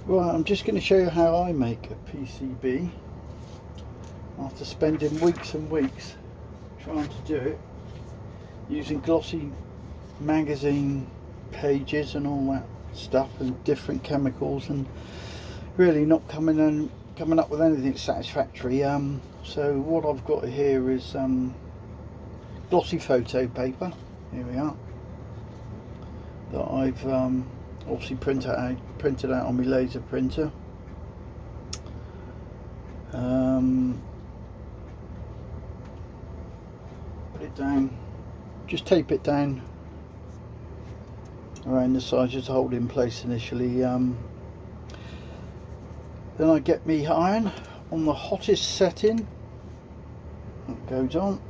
Right, I'm just going to show you how I make a PCB after spending weeks and weeks trying to do it using glossy magazine pages and all that stuff and different chemicals, and really not coming up with anything satisfactory. So what I've got here is glossy photo paper. Here we are, that I've obviously printed out on my laser printer. Put it down, just tape it down around the sides just to hold it in place initially. Then I get me iron on the hottest setting. That goes on.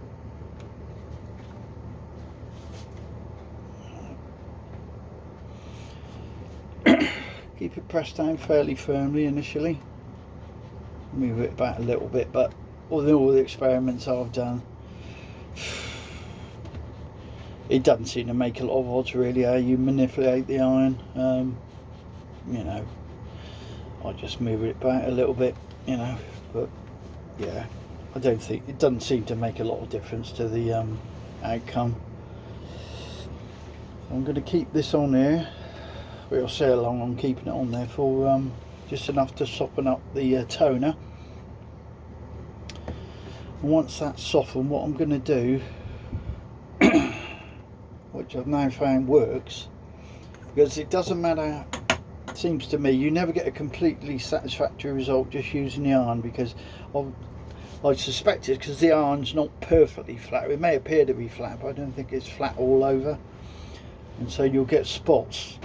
Keep it pressed down fairly firmly initially. Move it back a little bit, but all the experiments I've done, it doesn't seem to make a lot of odds really how you manipulate the iron. You know, I just move it back a little bit, you know, but yeah, I don't think it doesn't seem to make a lot of difference to the outcome. So I'm going to keep this on here. We'll say along on keeping it on there for just enough to soften up the toner. And once that's softened, what I'm going to do, which I've now found works, because it doesn't matter, it seems to me, you never get a completely satisfactory result just using the iron, because I suspect it's because the iron's not perfectly flat. It may appear to be flat, but I don't think it's flat all over, and so you'll get spots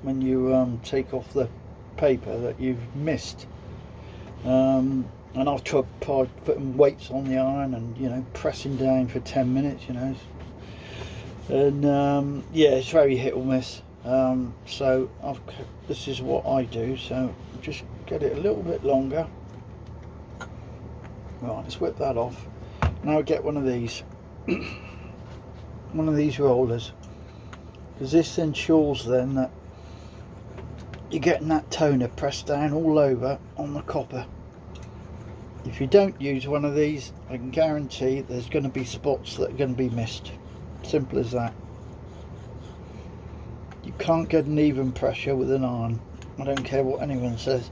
when you take off the paper that you've missed. And I've tried putting weights on the iron and, you know, pressing down for 10 minutes, you know, and yeah, it's very hit or miss. So this is what I do, so just get it a little bit longer. Right, let's whip that off. Now I get one of these rollers, because this ensures then that you're getting that toner pressed down all over on the copper. If you don't use one of these, I can guarantee there's going to be spots that are going to be missed. Simple as that. You can't get an even pressure with an iron. I don't care what anyone says.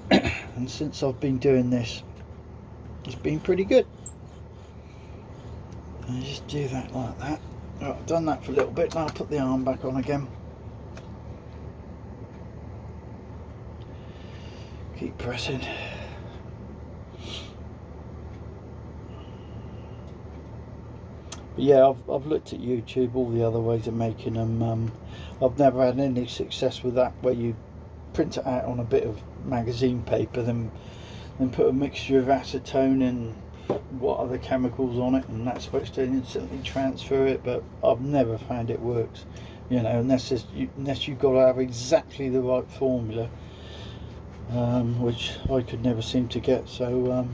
And since I've been doing this, it's been pretty good. And just do that like that. Right, I've done that for a little bit. Now I'll put the arm back on again. Keep pressing. But yeah, I've looked at YouTube, all the other ways of making them. I've never had any success with that, where you print it out on a bit of magazine paper, then put a mixture of acetone and what other chemicals on it, and that's supposed to instantly transfer it. But I've never found it works, you know, unless you've got to have exactly the right formula. Which I could never seem to get. So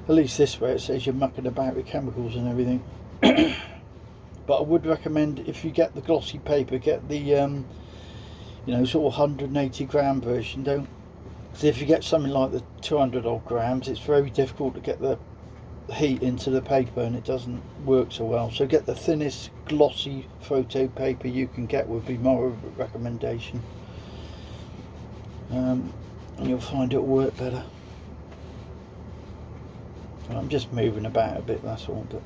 at least this way it says you're mucking about with chemicals and everything. But I would recommend, if you get the glossy paper, get the you know, sort of 180 gram version. Don't, because if you get something like the 200 odd grams, it's very difficult to get the heat into the paper and it doesn't work so well. So get the thinnest glossy photo paper you can get, would be my recommendation. And you'll find it'll work better. I'm just moving about a bit, that's all. But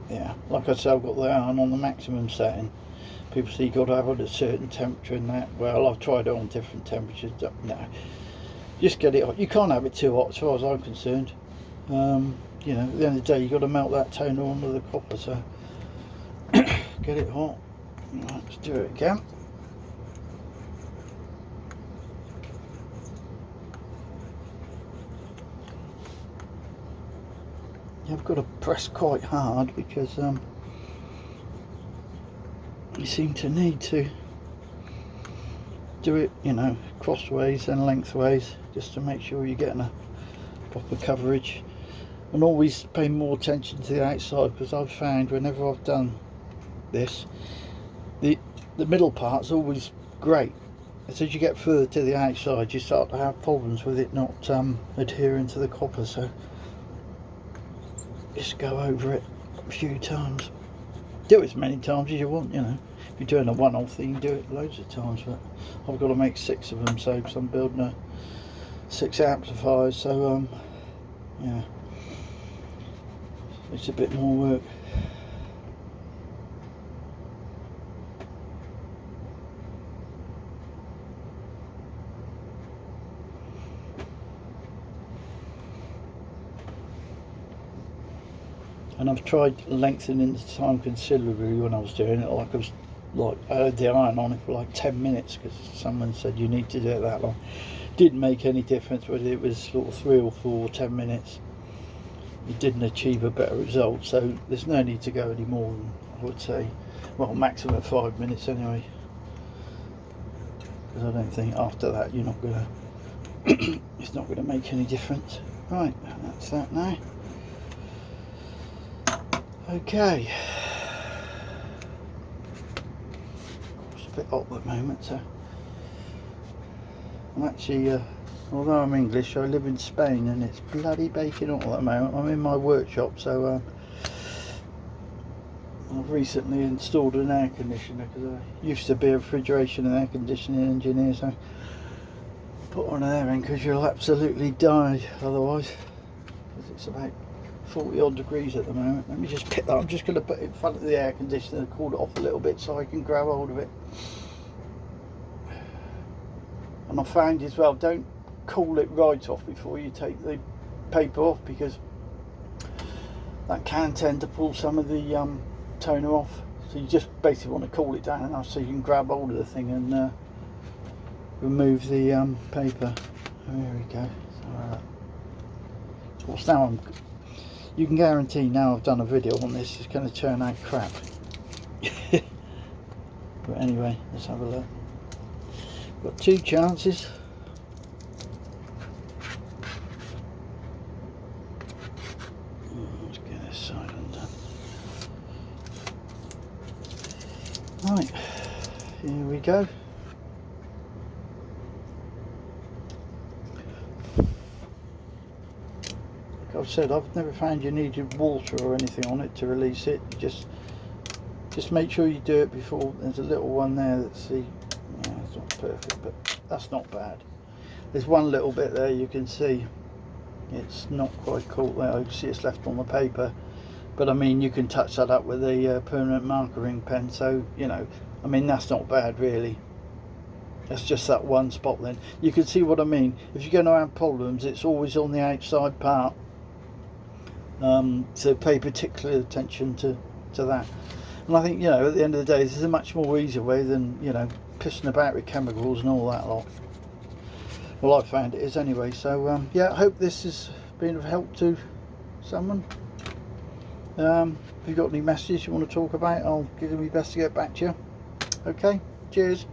yeah, like I said, I've got the iron on the maximum setting. People say you've got to have it at a certain temperature and that. Well, I've tried it on different temperatures. No, just get it hot. You can't have it too hot as far as I'm concerned. You know, at the end of the day, you've got to melt that toner onto the copper, so get it hot. Right, let's do it again. You've got to press quite hard, because you seem to need to do it, you know, crossways and lengthways, just to make sure you're getting a proper coverage. And always pay more attention to the outside, because I've found whenever I've done this, the middle part's always great, as you get further to the outside, you start to have problems with it not adhering to the copper. So just go over it a few times. Do it as many times as you want, you know. If you're doing a one-off thing, do it loads of times. But I've got to make 6 of them, so because I'm building 6 amplifiers, so yeah, it's a bit more work. And I've tried lengthening the time considerably when I was doing it. I had the iron on it for like 10 minutes because someone said you need to do it that long. Didn't make any difference whether it was sort of 3 or 4 or 10 minutes. It didn't achieve a better result, so there's no need to go any more than, I would say, well, maximum 5 minutes anyway. Because I don't think after that you're not gonna it's not gonna make any difference. Right, that's that now. Okay, it's a bit hot at the moment, so I'm actually, although I'm English, I live in Spain and it's bloody baking hot at the moment. I'm in my workshop, so I've recently installed an air conditioner because I used to be a refrigeration and air conditioning engineer, so put on an air in because you'll absolutely die otherwise, because it's about 40 odd degrees at the moment. Let me just pick that. I'm just going to put it in front of the air conditioner and cool it off a little bit so I can grab hold of it. And I found as well, don't cool it right off before you take the paper off, because that can tend to pull some of the toner off. So you just basically want to cool it down enough so you can grab hold of the thing and remove the paper. There we go. So, well, now you can guarantee now I've done a video on this, it's going to turn out crap. But anyway, let's have a look. Got 2 chances. Let's get this side undone. Right, here we go. I've said I've never found you needed water or anything on it to release it. You just make sure you do it before. There's a little one there that's the, yeah, it's not perfect, but that's not bad. There's one little bit there you can see it's not quite caught there. You see it's left on the paper, but I mean you can touch that up with a permanent markering pen, so you know, I mean that's not bad really. That's just that one spot. Then you can see what I mean. If you're going to have problems, it's always on the outside part. So pay particular attention to that. And I think, you know, at the end of the day, this is a much more easier way than, you know, pissing about with chemicals and all that lot. Well, I found it is anyway. So yeah, I hope this has been of help to someone. If you've got any messages you want to talk about, I'll give my best to get back to you. Okay, cheers.